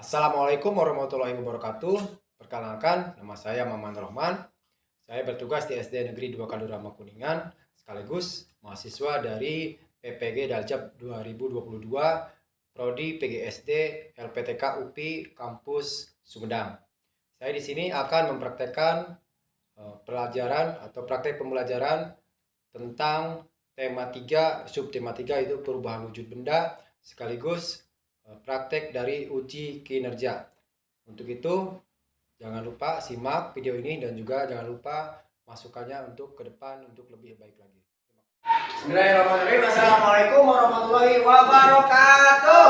Assalamualaikum warahmatullahi wabarakatuh. Perkenalkan, nama saya Maman Rohman. Saya bertugas di SD Negeri 2 Kaldurama Kuningan, sekaligus mahasiswa dari PPG Daljab 2022, Prodi PGSD LPTK UPI Kampus Sumedang. Saya di sini akan mempraktekkan pelajaran atau praktek pembelajaran tentang tema 3, subtema 3 itu perubahan wujud benda, sekaligus praktek dari uji kinerja. Untuk itu, jangan lupa simak video ini dan juga jangan lupa masukannya untuk ke depan untuk lebih baik lagi. Bismillahirrahmanirrahim. Assalamualaikum warahmatullahi wabarakatuh.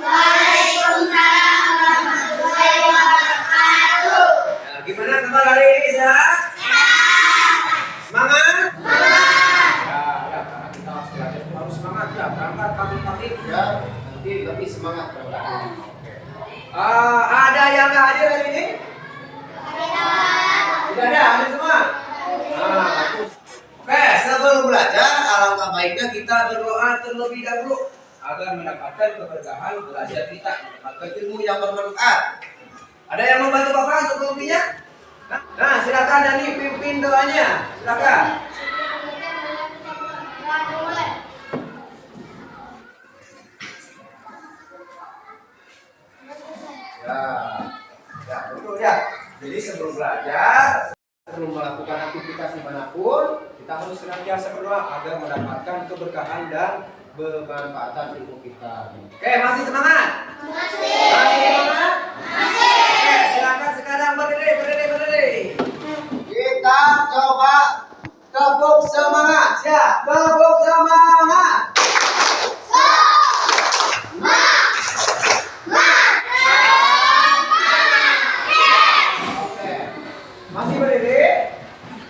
Waalaikumsalam warahmatullahi wabarakatuh. Ya, gimana kabar hari ini, Zah? Semangat? Semangat. Ya, karena kita harus semangat ya, berangkat pagi-pagi ya, nanti lebih semangat. Ada yang nggak hadir hari ini? Tidak ada, hadir semua? Bagus. Oke, sebelum belajar, alangkah baiknya kita berdoa terlebih dahulu agar mendapatkan keberkahan belajar kita, mendapatkan ilmu yang bermanfaat. Ada yang membantu Bapak untuk mempimpinnya? Nah, silakan Dani pimpin doanya. Silakan. Ya, betul ya. Jadi sebelum belajar, sebelum melakukan aktivitas dimanapun, kita harus senantiasa berdoa agar mendapatkan keberkahan dan bermanfaatan ilmu kita. Oke, masih semangat? Masih. Masih semangat? Masih. Oke, silakan sekarang berdiri. Kita coba tepuk semangat, ya, tepuk semangat. Oke, masih berdiri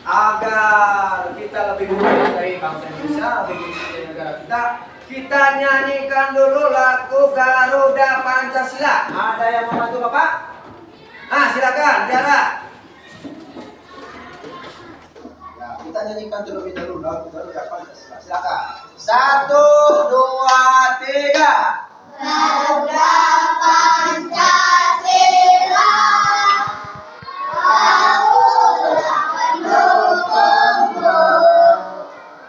agar kita lebih mencintai bangsa Indonesia, lebih mencintai negara kita. Kita nyanyikan dulu lagu Garuda Pancasila. Ada yang membantu Bapak? Silakan, Tiara. Ya, kita nyanyikan terlebih dahulu lagu Garuda Pancasila. Silakan. 1, 2, 3. Garuda Pancasila, Garuda pendukungmu,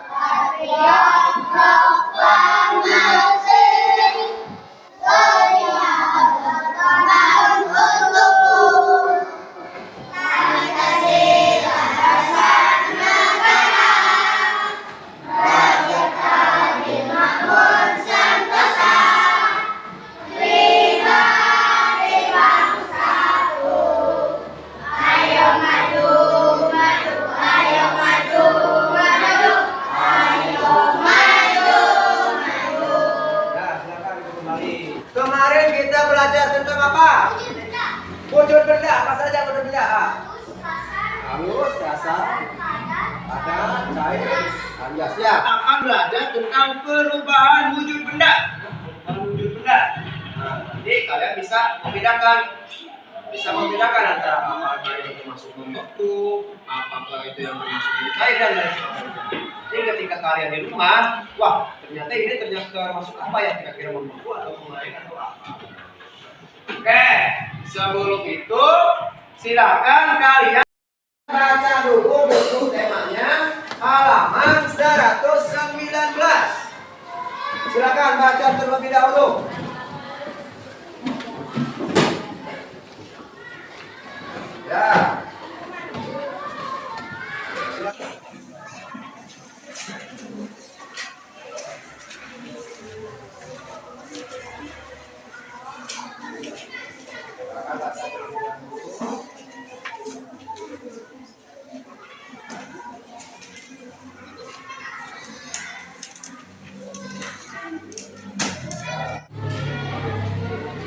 Patriot proklamasi, sedia berkorban untukmu. Pancasila dasar negara, rakyat adil makmur sentosa, pribadi bangsaku. Ayo maju, maju, ayo maju, maju, ayo maju, maju. Ya, silakan Ibu kembali. Kemarin kita belajar tentang apa? Wujud benda. Apa saja wujud benda? Halus, kasar, padat, cair, alias ya. Akan belajar tentang perubahan wujud benda. Jadi kalian bisa membedakan antara apa yang termasuk membeku, apakah itu yang termasuk cair dan lain sebagainya. Jadi ketika kalian di rumah, wah ternyata ini termasuk apa ya, kira-kira membeku atau mengalir atau apa. Oke, sebelum itu silakan kalian baca dulu buku temanya halaman 119. Silakan baca terlebih dahulu. Ya.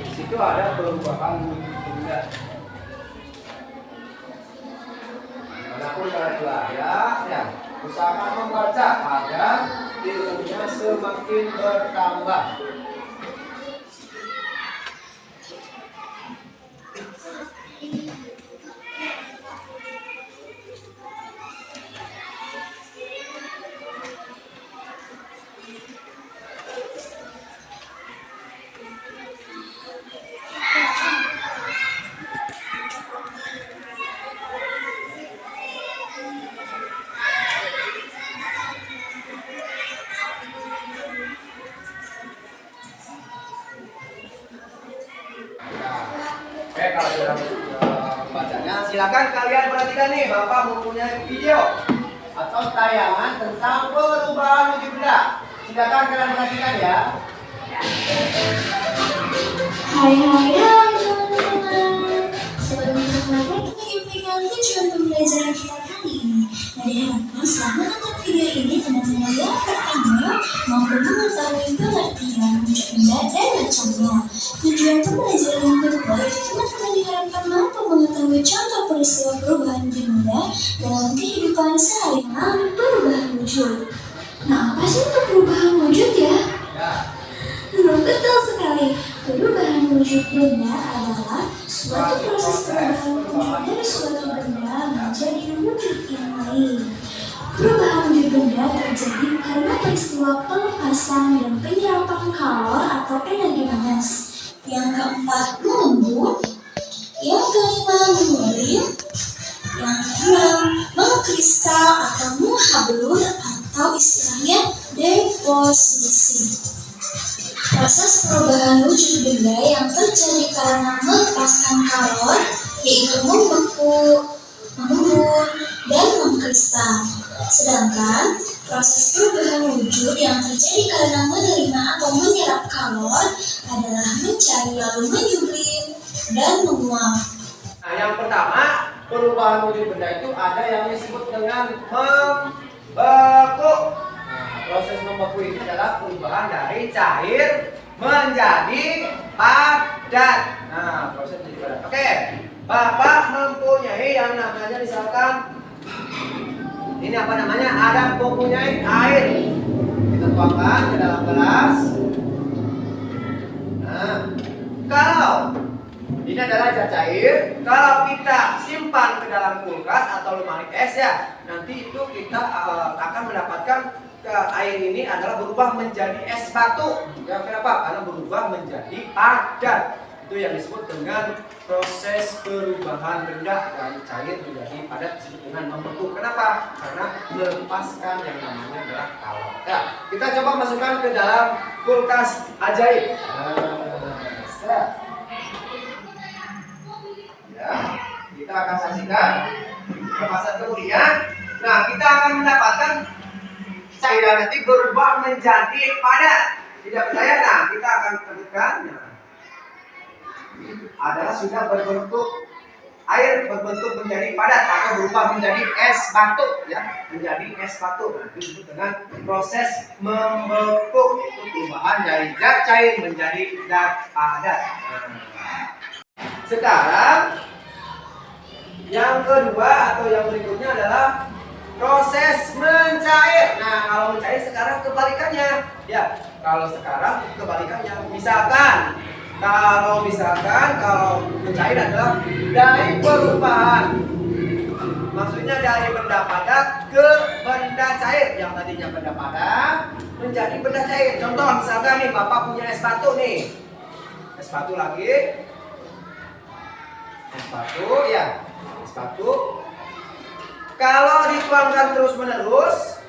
Di situ ada perubahan benda. Manapun kalian berada, ya, usahakan membaca agar ilmunya semakin bertambah. Oke, kalau sudah membacanya, silakan kalian perhatikan nih, Bapak mempunyai video atau tayangan tentang perubahan wujud benda. Silakan kalian perhatikan ya. Hai teman-teman. Sebelum kita mulai, kita menyampaikan tujuan pembelajaran kita kali ini. Dan diharapkan selama menonton video ini teman-teman yang pertama mampu mengetahui pengertian wujud benda dan macamnya. Tujuan pembelajaran yang kedua itu teman-teman diharapkan mampu mengetahui contoh peristiwa perubahan wujud benda dalam kehidupan sehari-hari. Perubahan wujud. Nah, apa sih itu perubahan wujud ya? Betul sekali. Perubahan wujud benda adalah suatu proses perubahan wujud dari suatu benda menjadi wujud yang lain. Perubahan wujud benda terjadi karena peristiwa pelepasan dan penyerapan kalor atau energi panas. Yang keempat, mengembun. Yang kelima, mengulir. Yang keenam, mengkristal atau menghablur atau istilahnya deposisi. Proses perubahan wujud benda yang terjadi karena melepaskan kalor yaitu membeku, mengembun, dan mengkristal. Sedangkan proses perubahan wujud yang terjadi karena menerima atau menyerap kalor adalah mencari lalu menyublim dan menguap. Nah, yang pertama, perubahan wujud benda itu ada yang disebut dengan membeku. Proses membeku ini adalah perubahan dari cair menjadi padat. Nah, proses menjadi padat. Oke, Bapak mempunyai yang namanya misalkan ini apa namanya? Ada mempunyai air. Kita tuangkan ke dalam gelas. Nah, kalau ini adalah zat cair, kalau kita simpan ke dalam kulkas atau lemari es ya, nanti itu kita akan mendapatkan air ini adalah berubah menjadi es batu. Ya, kenapa? Karena berubah menjadi padat. Itu yang disebut dengan proses perubahan benda dari cair menjadi padat, disebut dengan membeku. Kenapa? Karena melepaskan yang namanya adalah kalor. Ya, kita coba masukkan ke dalam kulkas ajaib. Ya, kita akan saksikan kemasan kemudian. Nah, kita akan mendapatkan cairan nanti berubah menjadi padat. Tidak percaya? Nah, kita akan temukan. Adalah sudah berbentuk air berbentuk menjadi padat atau berubah menjadi es batu, ya, menjadi es batu. Nah, itu disebut dengan proses membeku, itu perubahan dari zat cair menjadi zat padat. Sekarang yang kedua atau yang berikutnya adalah proses mencair. Nah, kalau mencair sekarang kebalikannya. Ya, kalau sekarang kebalikannya. Kalau mencair adalah dari perubahan. Maksudnya dari benda padat ke benda cair. Yang tadinya benda padat menjadi benda cair. Contoh misalkan nih, Bapak punya es batu nih. Es batu lagi. Es batu ya. Es batu. Kalau dituangkan terus-menerus,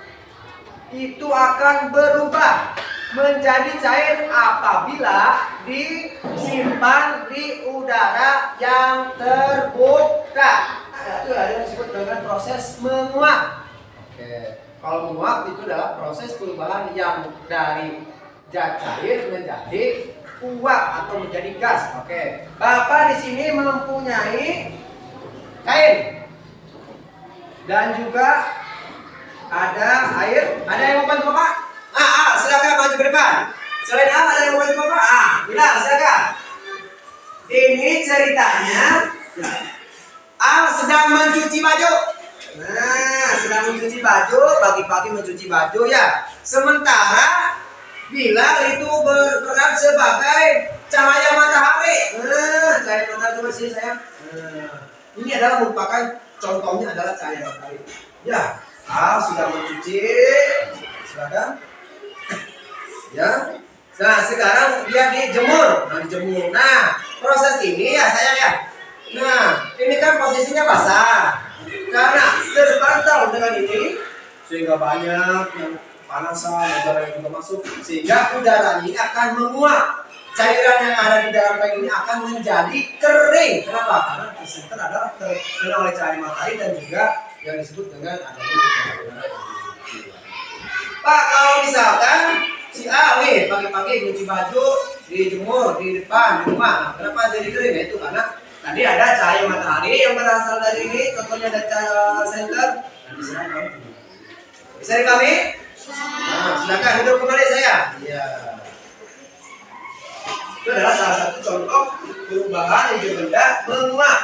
itu akan berubah menjadi cair apabila disimpan di udara yang terbuka. Nah, itu ada yang disebut dengan proses menguap. Oke. Kalau menguap itu adalah proses perubahan yang dari zat cair menjadi uap atau menjadi gas. Oke. Bapak di sini mempunyai kain. Dan juga ada air. Ada yang mau bantu Bapak? Silakan maju ke depan. Selain ada yang mau bantu Bapak? Bilal, silakan. Ini ceritanya sedang mencuci baju. Nah, sedang mencuci baju, pagi-pagi mencuci baju ya. Sementara Bilal itu berperan sebagai cahaya matahari. Nah, cahaya matahari coba sini sayang. Ini adalah merupakan contohnya adalah cahaya matahari. Ya, sudah mencuci. Silakan. Ya. Nah, sekarang dia dijemur. Nah, proses ini ya sayang ya. Nah, ini kan posisinya basah. Karena terpantau dengan ini, sehingga banyak yang panasan, udara yang juga masuk, sehingga udara ini akan menguap. cairan yang ada di dalam teh ini akan menjadi kering. Kenapa? Karena presenter adalah terkena oleh cahaya matahari dan juga yang disebut dengan adanya udara. Pak, kalau misalkan si A nih pagi-pagi nyuci baju, dijemur di depan di rumah, nah, kenapa jadi kering? Ya itu karena tadi ada cahaya matahari yang berasal dari ini, contohnya ada cahaya senter, dan diserang kamu. Bisa dipahami? Nah, silakan duduk kembali saya. Iya. Itu adalah salah satu contoh perubahan wujud benda menguap.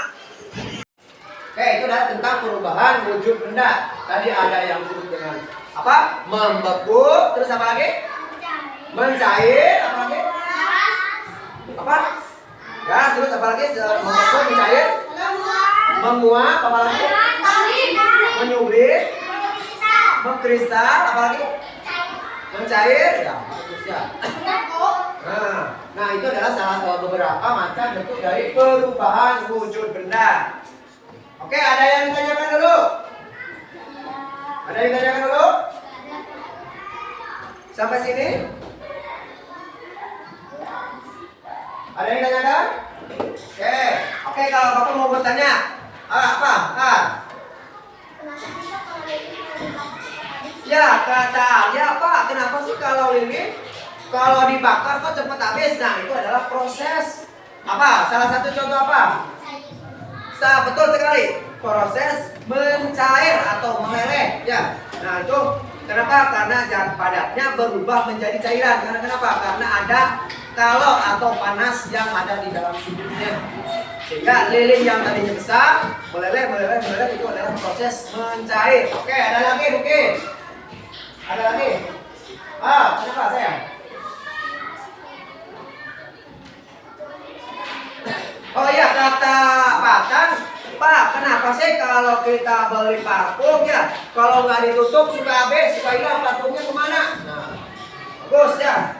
Oke, itu adalah tentang perubahan wujud benda. Tadi ada yang disebut dengan apa? Membeku, terus apa lagi? Mencair, apa lagi? Apa? Gas, terus apa lagi? Membeku, mencair, menguap, apa lagi? Menyublir, mengkristal, apa lagi? Mencair, ya, bagus ya. Nah, itu adalah salah beberapa macam bentuk dari perubahan wujud benda. Oke, ada yang ditanyakan dulu? Ada yang ditanyakan dulu? Sampai sini? Ada yang ditanyakan? Oke, kalau Bapak mau bertanya, apa? Ya, kata ya Pak, kenapa sih kalau lilin kalau dibakar kok cepat habis? Nah, itu adalah proses apa? Salah satu contoh apa? Betul sekali, proses mencair atau meleleh. Ya, nah itu kenapa? Karena zat padatnya berubah menjadi cairan. Karena kenapa? Karena ada kalor atau panas yang ada di dalam sudutnya. Sehingga lilin yang tadinya besar meleleh itu adalah proses mencair. Oke, ada lagi mungkin? Ada lagi? Kenapa sayang? Oh iya, kata Pak, kenapa sih kalau kita beli parfum ya, kalau nggak ditutup suka habis, suka hilang, parfumnya kemana? Nah, bagus ya.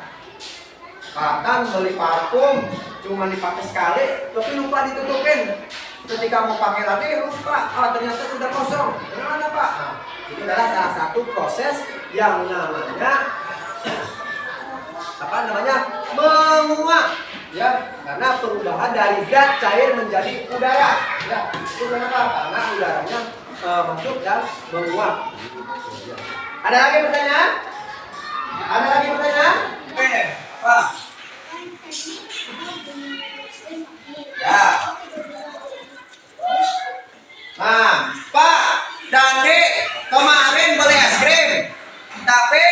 Patang beli parfum cuma dipakai sekali, tapi lupa ditutupin. Ketika mau pakai lagi lupa, ternyata sudah kosong. Kenapa Pak? Nah, itu adalah salah satu proses yang namanya menguap. Ya, karena perubahan dari zat cair menjadi udara. Ya, itu kenapa? Karena udaranya masuk dan menguap. Ada lagi pertanyaan? Oke, Pak. Ya. Nah, Pak, Dandi kemarin beli es krim, tapi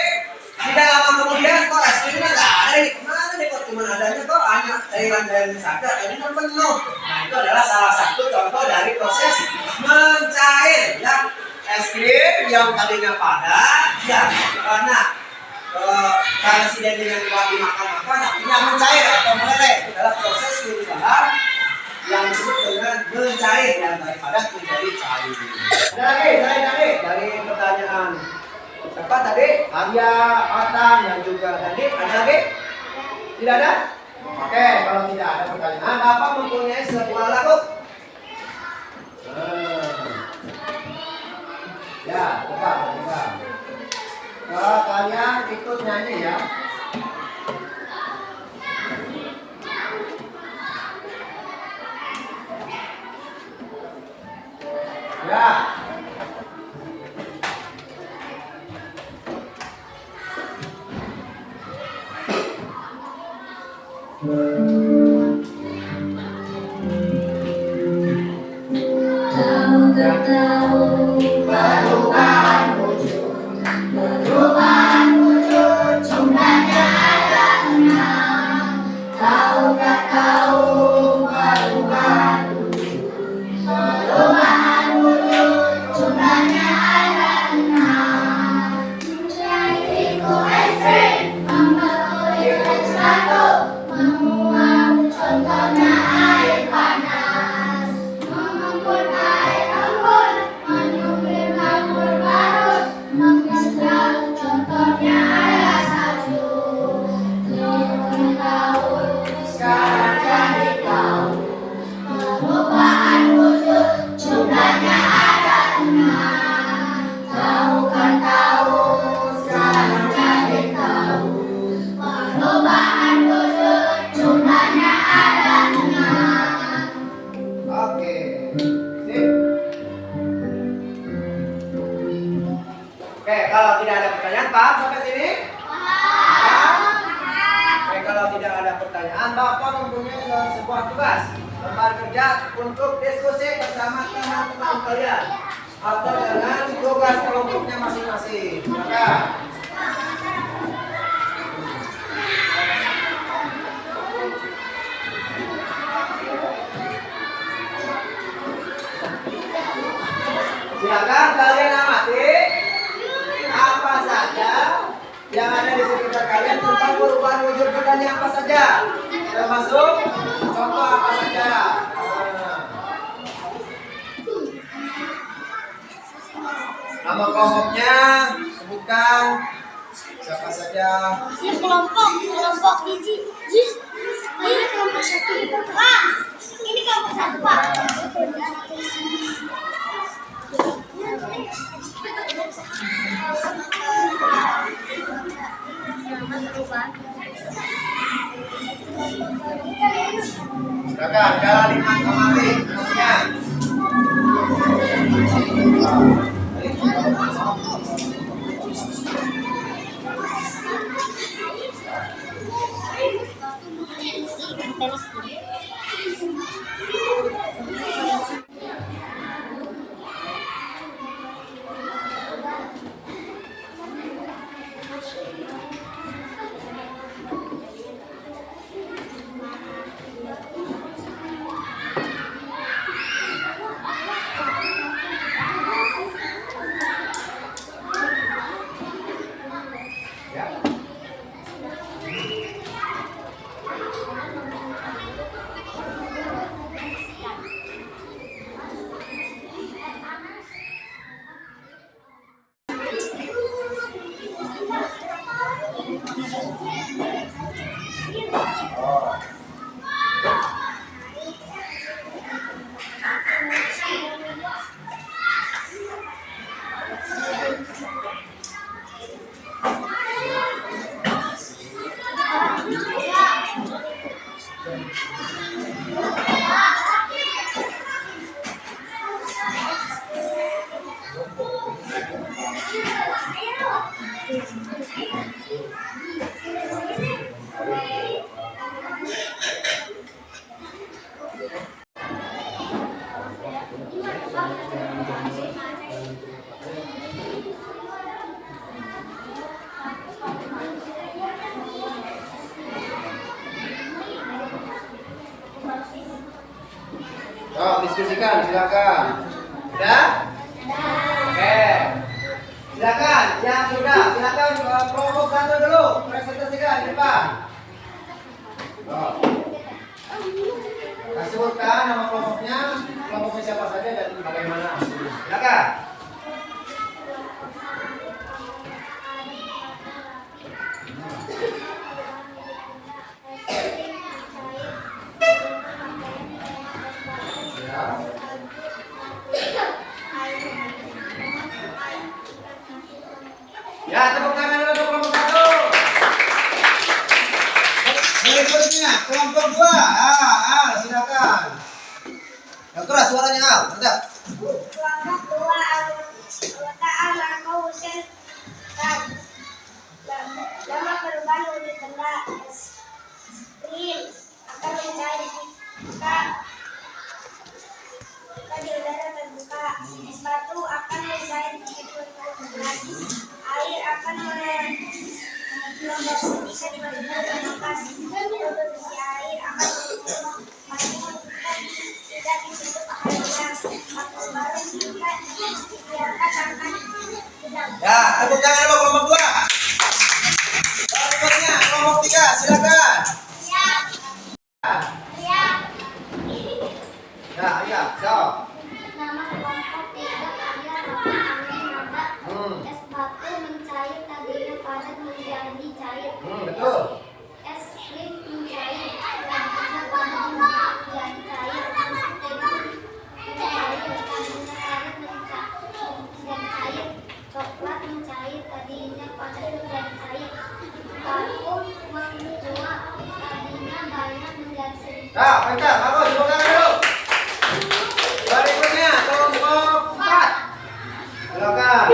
tidak lama kemudian kok es krimnya nggak ada nih. Kemana nih kok cuma adanya kok hanya cairan saja, ini kan penuh. Nah, itu adalah salah satu contoh dari proses mencair. Ya, es krim yang tadinya padat, ya karena si Dandi yang telah dimakan akhirnya mencair atau meleleh. Itu adalah proses perubahan yang disebut dengan mencair yang dari padat menjadi cair. Ada lagi dari pertanyaan siapa tadi? Arya, Atan, yang juga Dandi. Ada lagi? Tidak ada? Oke, kalau tidak ada pertanyaan, Bapak mempunyai sebuah lagu. Ya, coba. Kalian ikut nyanyi ya. Ya. Contohnya air panas, mengumpul air embun, menyublir paham sampai sini? Paham? Oke, kalau tidak ada pertanyaan, Bapak mempunyai sebuah tugas lembar kerja untuk diskusi bersama teman-teman kalian atau dengan tugas kelompoknya masing-masing. Maka silakan kalian amati apa saja yang ada di sekitar kalian tentang perubahan wujud bendanya apa saja, termasuk contoh apa saja. Nama kelompoknya sebutkan siapa saja. Ya kelompok hiji. Ini kelompok satu. Pak, ini kelompok satu, Pak. Silakan jalan 5 kemari namanya. Diskusikan, silakan. Sudah? Oke. Silakan, yang sudah, silakan kelompok satu dulu presentasikan di depan. Sebutkan nama kelompoknya siapa saja dan bagaimana. Silakan. Ya, tepuk tangan dulu untuk kelompok satu. Berikutnya kelompok dua. Silakan. Yang keras suaranya, mantap. Kelompok dua anggota Marco Hussein dan nama perubahan wujud benda sprint akan mencari jika di udara terbuka. Es batu akan mencair di permukaan. Air akan membersihkan permukaan. Produksi air akan tidak ditutup airnya. Atau baru jika dibiarkan akan tidak. Ya, tepuk tangan dulu kelompok dua. Berikutnya kelompok tiga, silakan. Ya, so. Nama kelompok tiga karya angin roda. Es batu mencair tadinya padat menjadi cair. Betul. Es krim mencair tadinya padat menjadi cair. Coklat mencair tadinya padat menjadi cair. Parfum menguap tadinya banyak menjadi sedikit. Nah, bentar, bagus, tepuk tangan dulu. Berikutnya kelompok 4. Silakan.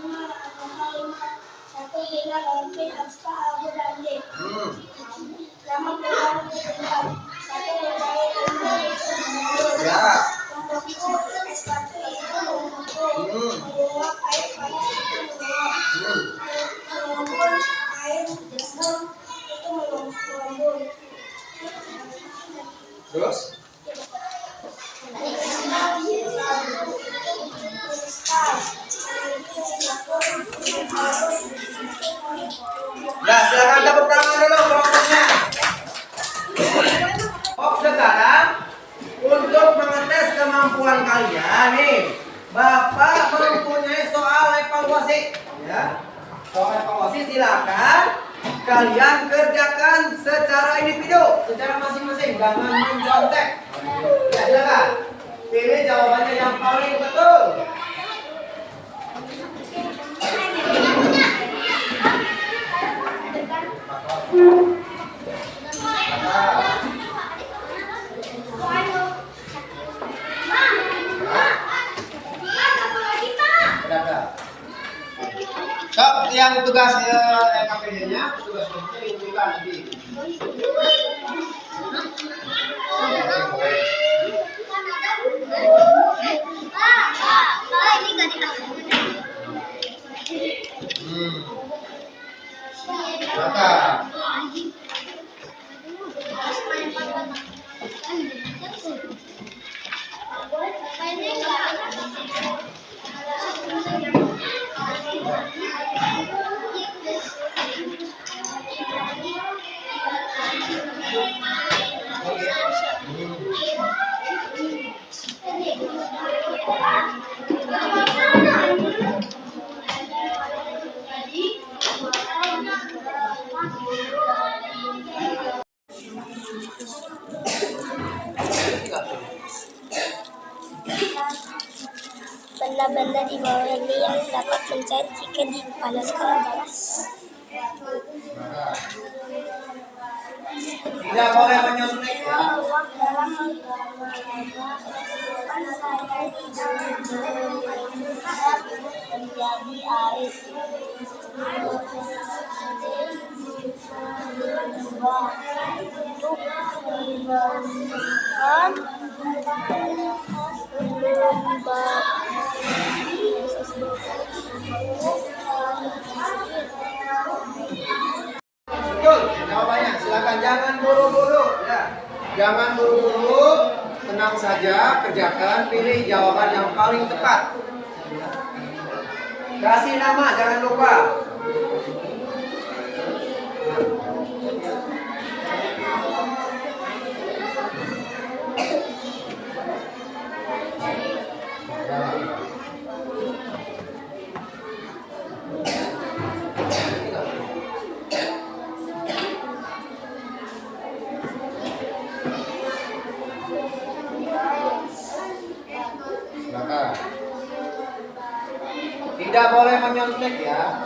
kalimat satu hingga mungkin naskah Abu dan D. Lama berlalu ketinggal satu mencari Ya. kelompokku S1 itu menguap air panas itu mengumpul air desem itu mengembun. Terus? Nah, silakan tepuk tangan dulu kelompoknya. Oh, sekarang untuk mengetes kemampuan kalian nih, Bapak mempunyai soal evaluasi. Ya, soal evaluasi silakan kalian kerjakan secara individu, secara masing-masing, jangan mencontek. Ya, silakan. Pilih jawabannya yang paling betul. Sok, yang tugas KPD-nya, tugas ditentukan nanti. Maka. Benda-benda di bawah ini yang dapat mencari jika dipanaskan panas. Tidak boleh menyuntik ya. Uang dalam menjadi air. Untuk Betul, jawabannya. Silakan jangan buru-buru ya. Jangan buru-buru, tenang saja, kerjakan, pilih jawaban yang paling tepat. Kasih nama, jangan lupa. Tidak boleh menyontek ya.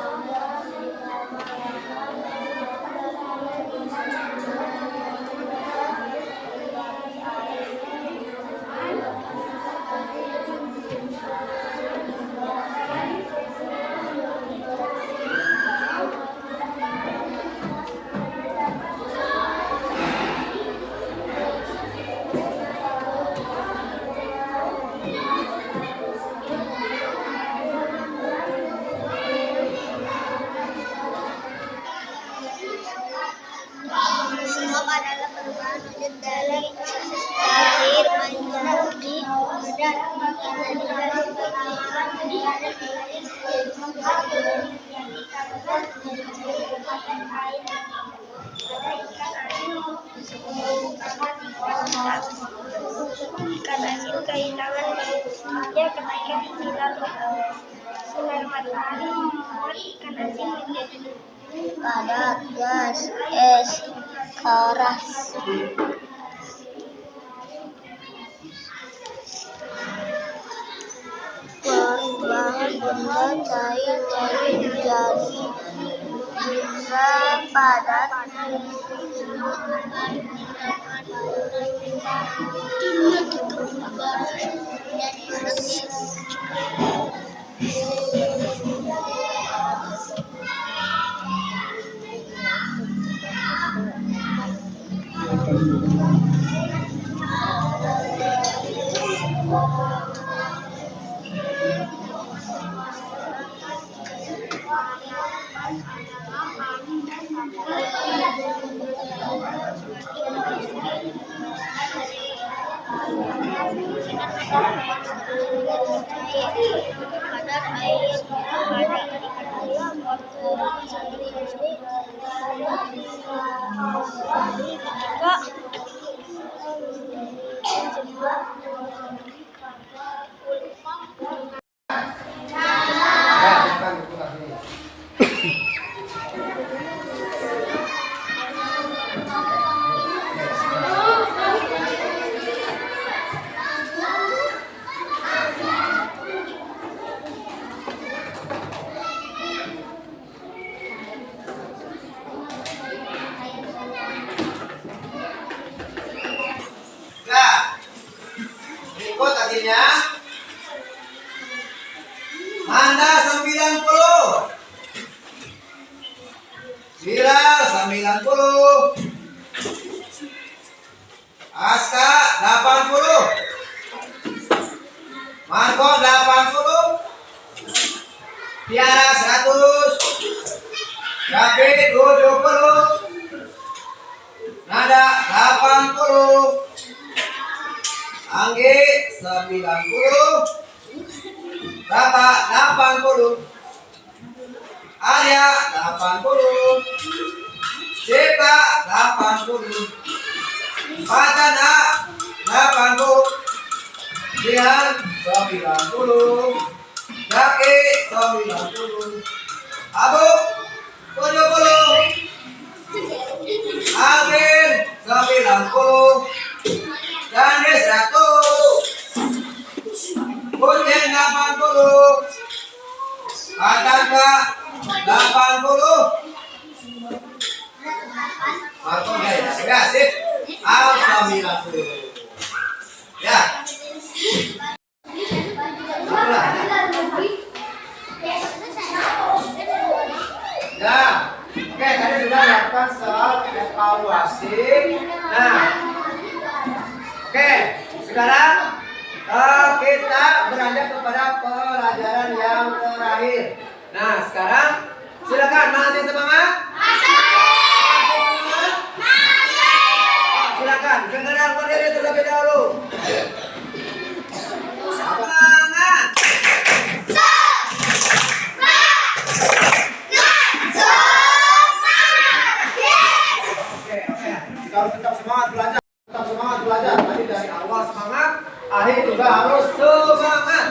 Suap adalah perubahan wujud dari air menjadi padat. Ikan asin kehilangan baunya kenaikan sinar matahari membuat ikan asin menjadi padat, gas, es, keras. Perubahan benda cair menjadi benda padat. Ya, silakan buku lagi. Nah, berikut hasilnya. Manda 90. Viral 90. Aska 80. Marco 80. Tiara 100. David 70. Nada 80. Anggi 90. Rata 80. Arya 80. Cipta 80. Pacana 80. Jihan 90. Zaki 90. Abu 70. Alvin 90. Dani 100. Kucing 80. Ataka 80. Marco ya, sip. Al 90. Ya. Ya. Oke, tadi sudah melakukan soal evaluasi. Nah. Oke, sekarang kita beranjak kepada pelajaran yang terakhir. Nah, sekarang silakan masih semangat? Silakan, sekarang berdiri terlebih dahulu. Semangat. Oke. Kita harus tetap semangat belajar. Tetap semangat belajar. Tadi dari awal semangat, akhir juga harus semangat.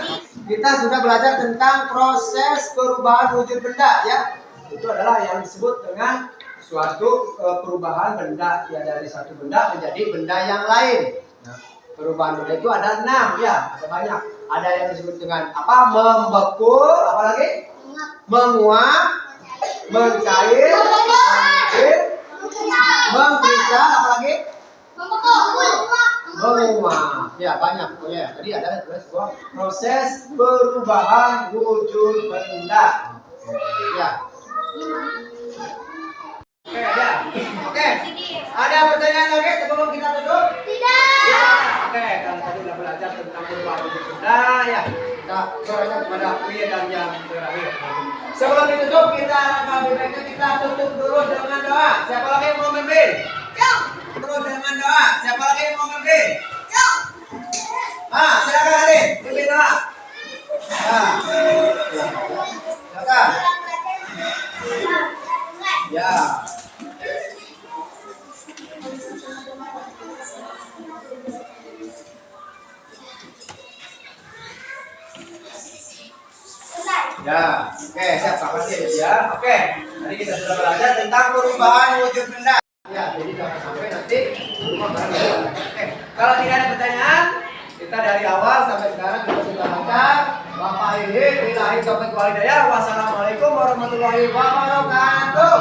Kita sudah belajar tentang proses perubahan wujud benda ya. Itu adalah yang disebut dengan suatu perubahan benda ya, dari satu benda menjadi benda yang lain. Nah, perubahan benda itu ada 6 ya, ada banyak. Ada yang disebut dengan apa? Membeku, apa lagi? Menguap, mencair, menghidup, mengkristal, apa lagi? Menguap. Ya, banyak pokoknya. Jadi ada sebuah proses perubahan wujud benda. Ya. Oke, ya. Oke. Ada pertanyaan lagi sebelum kita tutup? Tidak. Oke, kalau tadi sudah belajar tentang perubahan wujud benda ya. Kita beralih kepada kuis dan yang terakhir. Sebelum ditutup, kita lebih baiknya kita tutup dulu dengan doa. Siapa lagi yang mau memimpin? Terus dengan doa. Siapa lagi yang mau memimpin? Silakan Adin, pimpin doa. Silakan. Ya. Ya, oke, siap Pak Kasih ya. Oke, tadi kita sudah belajar tentang perubahan wujud benda. Ya, jadi jangan sampai nanti rumah barang. Oke, kalau tidak ada pertanyaan, kita dari awal sampai sekarang kita sudah lancar. Bapak Ibu, billahi taufiq wal hidayah. Wassalamualaikum warahmatullahi wabarakatuh.